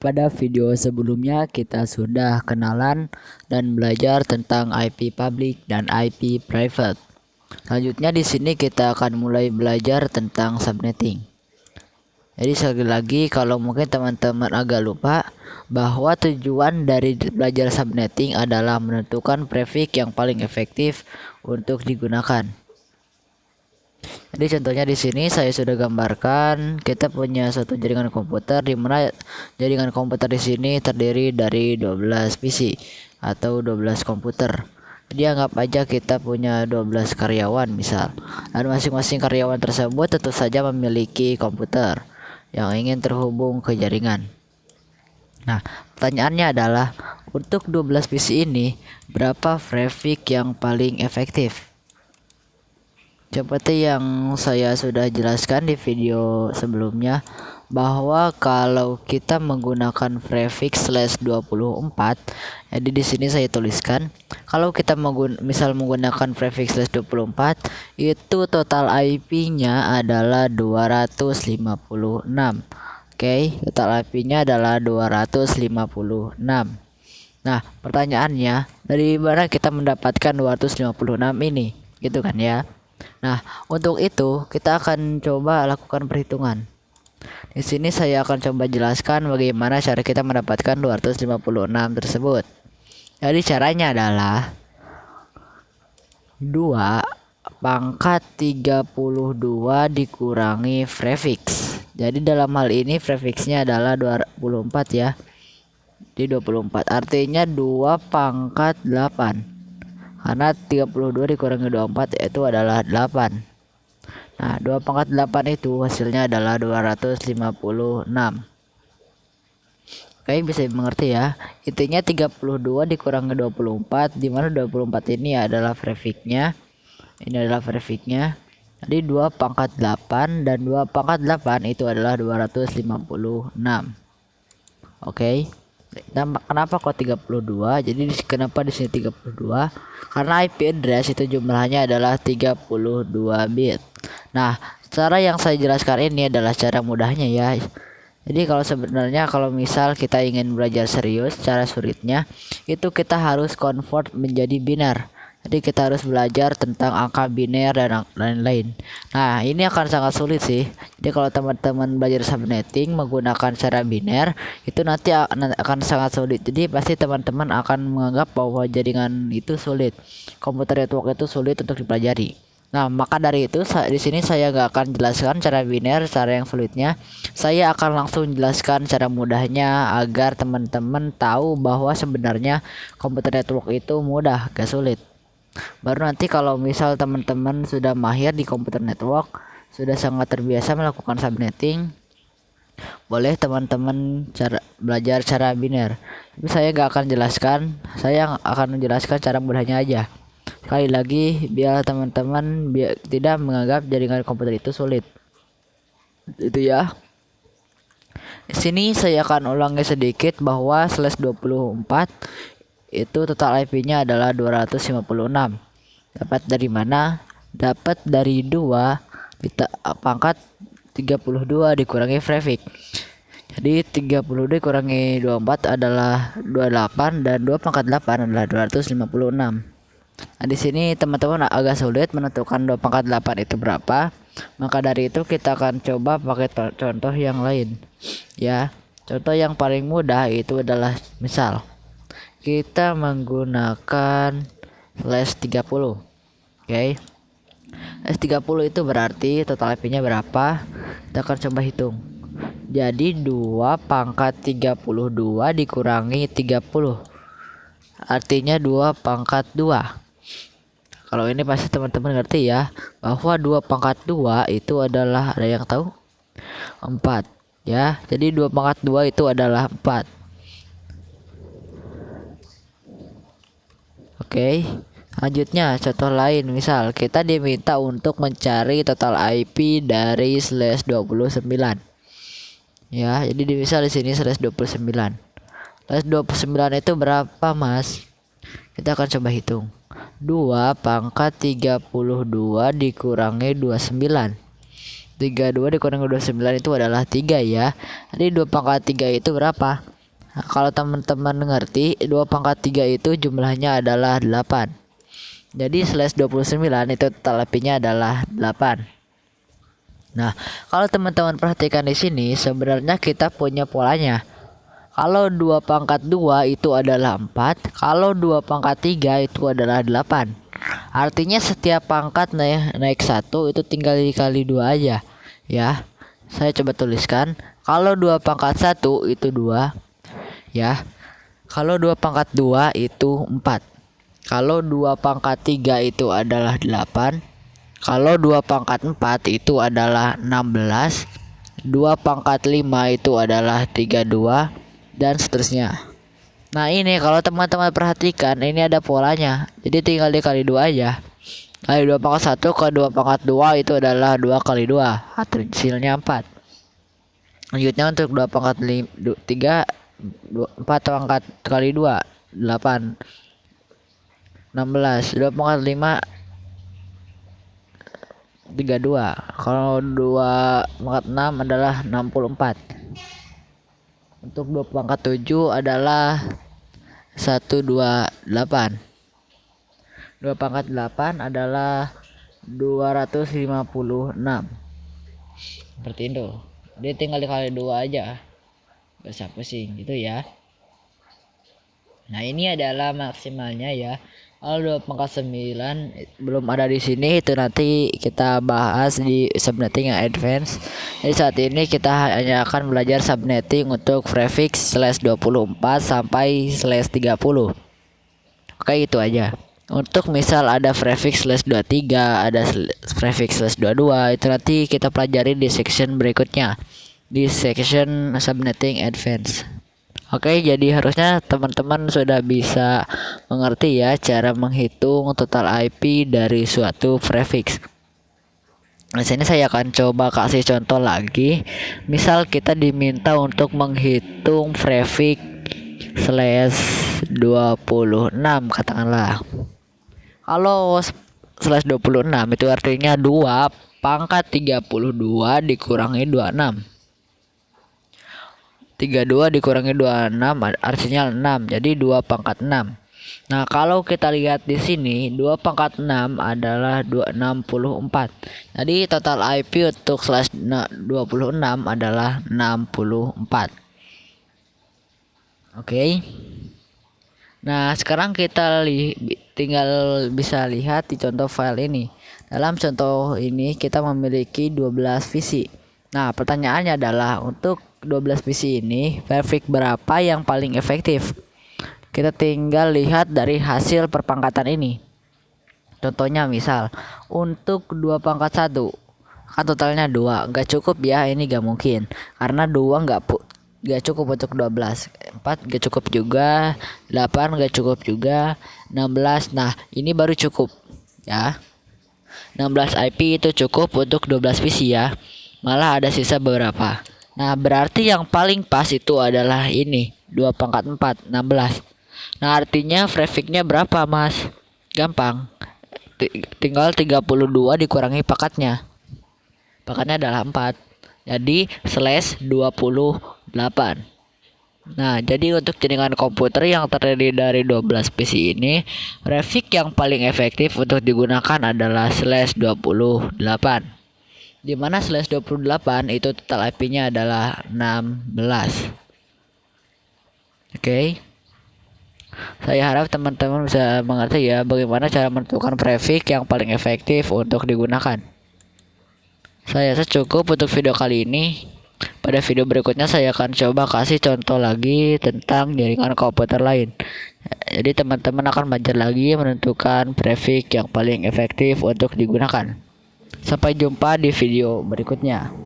Pada video sebelumnya kita sudah kenalan dan belajar tentang IP public dan IP private. Selanjutnya di sini kita akan mulai belajar tentang subnetting. Jadi sekali lagi kalau mungkin teman-teman agak lupa bahwa tujuan dari belajar subnetting adalah menentukan prefix yang paling efektif untuk digunakan. Jadi contohnya di sini saya sudah gambarkan kita punya suatu jaringan komputer di mana jaringan komputer di sini terdiri dari 12 PC atau 12 komputer. Jadi anggap aja kita punya 12 karyawan misal. Dan masing-masing karyawan tersebut tentu saja memiliki komputer yang ingin terhubung ke jaringan. Nah, pertanyaannya adalah untuk 12 PC ini berapa prefix yang paling efektif? Seperti yang saya sudah jelaskan di video sebelumnya bahwa kalau kita menggunakan prefix /24, jadi di sini saya tuliskan kalau kita misal menggunakan prefix /24 itu total IP-nya adalah 256. Oke, total IP-nya adalah 256. Nah, pertanyaannya dari mana kita mendapatkan 256 ini? Gitu kan ya. Nah, untuk itu kita akan coba lakukan perhitungan. Di sini saya akan coba jelaskan bagaimana cara kita mendapatkan 256 tersebut. Jadi caranya adalah 2 pangkat 32 dikurangi prefix. Jadi dalam hal ini prefixnya adalah 24 ya. Di 24 artinya 2 pangkat 8. Karena 32 dikurangi 24 itu adalah 8. Nah, 2 pangkat 8 itu hasilnya adalah 256. Oke, bisa dimengerti ya. Intinya 32 dikurangi 24, di mana 24 ini adalah prefixnya. Ini adalah prefixnya. Jadi 2 pangkat 8 dan 2 pangkat 8 itu adalah 256. Oke. Dan kenapa kok 32? Jadi kenapa di sini 32? Karena IP address itu jumlahnya adalah 32 bit. Nah, cara yang saya jelaskan ini adalah cara mudahnya ya. Jadi kalau misal kita ingin belajar serius, cara sulitnya itu kita harus convert menjadi biner. Jadi kita harus belajar tentang angka biner dan lain-lain. Nah, ini akan sangat sulit sih. Jadi kalau teman-teman belajar subnetting menggunakan cara biner, itu nanti akan sangat sulit. Jadi pasti teman-teman akan menganggap bahwa jaringan itu sulit. Komputer network itu sulit untuk dipelajari. Nah, maka dari itu di sini saya gak akan jelaskan cara biner, cara yang sulitnya. Saya akan langsung jelaskan cara mudahnya agar teman-teman tahu bahwa sebenarnya komputer network itu mudah, gak sulit. Baru nanti kalau misal teman-teman sudah mahir di komputer network, sudah sangat terbiasa melakukan subnetting, boleh teman-teman belajar cara biner. Tapi saya gak akan jelaskan, saya akan menjelaskan cara mudahnya aja. Sekali lagi biar teman-teman tidak menganggap jaringan komputer itu sulit. Itu ya. Di sini saya akan ulangi sedikit bahwa /24 itu total IP-nya adalah 256. Dapat dari mana? Dapat dari 2 pangkat 32 dikurangi prefix. Jadi 32 dikurangi 24 adalah 28 dan 2 pangkat 8 adalah 256. Nah, di sini teman-teman agak sulit menentukan 2 pangkat 8 itu berapa. Maka dari itu kita akan coba pakai contoh yang lain. Ya, contoh yang paling mudah itu adalah misal kita menggunakan /30. Oke. /30 itu berarti total IP-nya berapa? Kita akan coba hitung. Jadi 2 pangkat 32 dikurangi 30. Artinya 2 pangkat 2. Kalau ini pasti teman-teman ngerti ya, bahwa 2 pangkat 2 itu adalah, ada yang tahu? 4. Ya, jadi 2 pangkat 2 itu adalah 4. Oke, selanjutnya contoh lain, misal kita diminta untuk mencari total IP dari /29. Ya, jadi misal di sini /29. /29 itu berapa, Mas? Kita akan coba hitung. 2 pangkat 32 dikurangi 29. 32 dikurang 29 itu adalah 3 ya. Jadi 2 pangkat 3 itu berapa? Nah, kalau teman-teman ngerti 2 pangkat 3 itu jumlahnya adalah 8. Jadi slash 29 itu total IP-nya adalah 8. Nah, kalau teman-teman perhatikan di sini sebenarnya kita punya polanya. Kalau 2 pangkat 2 itu adalah 4, kalau 2 pangkat 3 itu adalah 8. Artinya setiap pangkat naik 1 itu tinggal dikali 2 aja ya. Saya coba tuliskan, kalau 2 pangkat 1 itu 2 ya. Kalau 2 pangkat 2 itu 4. Kalau 2 pangkat 3 itu adalah 8. Kalau 2 pangkat 4 itu adalah 16. 2 pangkat 5 itu adalah 32 dan seterusnya. Nah, ini kalau teman-teman perhatikan ini ada polanya. Jadi tinggal dikali 2 aja. Kali 2 pangkat 1 ke 2 pangkat 2 itu adalah 2 kali 2. Hasilnya 4. Lanjutnya untuk 2 pangkat 3 4 pangkat kali 2 8 16. 2 pangkat 5 32. Kalau 2 pangkat 6 adalah 64. Untuk 2 pangkat 7 adalah 128. 2 pangkat 8 adalah 256. Seperti itu. Dia tinggal dikali 2 aja. Gak usah pusing gitu ya. Nah, ini adalah maksimalnya ya. Kalau 2 pangkat 9 belum ada di sini, itu nanti kita bahas di subnetting yang advance. Jadi saat ini kita hanya akan belajar subnetting untuk prefix /24 sampai /30. Oke, itu aja. Untuk misal ada prefix /23, ada prefix /22, itu nanti kita pelajari di section berikutnya, di section subnetting advance. Oke, jadi harusnya teman-teman sudah bisa mengerti ya cara menghitung total IP dari suatu prefix. Di sini saya akan coba kasih contoh lagi. Misal kita diminta untuk menghitung prefix /26 katakanlah. Kalau /26 itu artinya 2 pangkat 32 dikurangi 26. 32 dikurangi 26 artinya 6. Jadi 2 pangkat 6. Nah, kalau kita lihat di sini 2 pangkat 6 adalah 264. Jadi total IP untuk /26 adalah 64. Oke. Nah, sekarang kita tinggal bisa lihat di contoh file ini. Dalam contoh ini kita memiliki 12 visi. Nah, pertanyaannya adalah untuk 12 PC ini prefix berapa yang paling efektif? Kita tinggal lihat dari hasil perpangkatan ini. Contohnya misal untuk 2 pangkat 1 kan totalnya 2, nggak cukup ya, ini nggak mungkin karena 2 nggak cukup untuk 12. 4 nggak cukup juga, 8 nggak cukup juga, 16 nah ini baru cukup ya. 16 IP itu cukup untuk 12 PC ya, malah ada sisa beberapa. Nah, berarti yang paling pas itu adalah ini 2 pangkat 4 16. Nah, artinya prefixnya berapa mas? Gampang, tinggal 32 dikurangi pangkatnya. Pangkatnya adalah 4. Jadi /28. Nah, jadi untuk jaringan komputer yang terdiri dari 12 PC ini, prefix yang paling efektif untuk digunakan adalah /28. Di mana /28 itu total IP-nya adalah 16. Oke. Saya harap teman-teman bisa mengerti ya bagaimana cara menentukan prefix yang paling efektif untuk digunakan. Saya rasa cukup untuk video kali ini. Pada video berikutnya saya akan coba kasih contoh lagi tentang jaringan komputer lain. Jadi teman-teman akan belajar lagi menentukan prefix yang paling efektif untuk digunakan. Sampai jumpa di video berikutnya.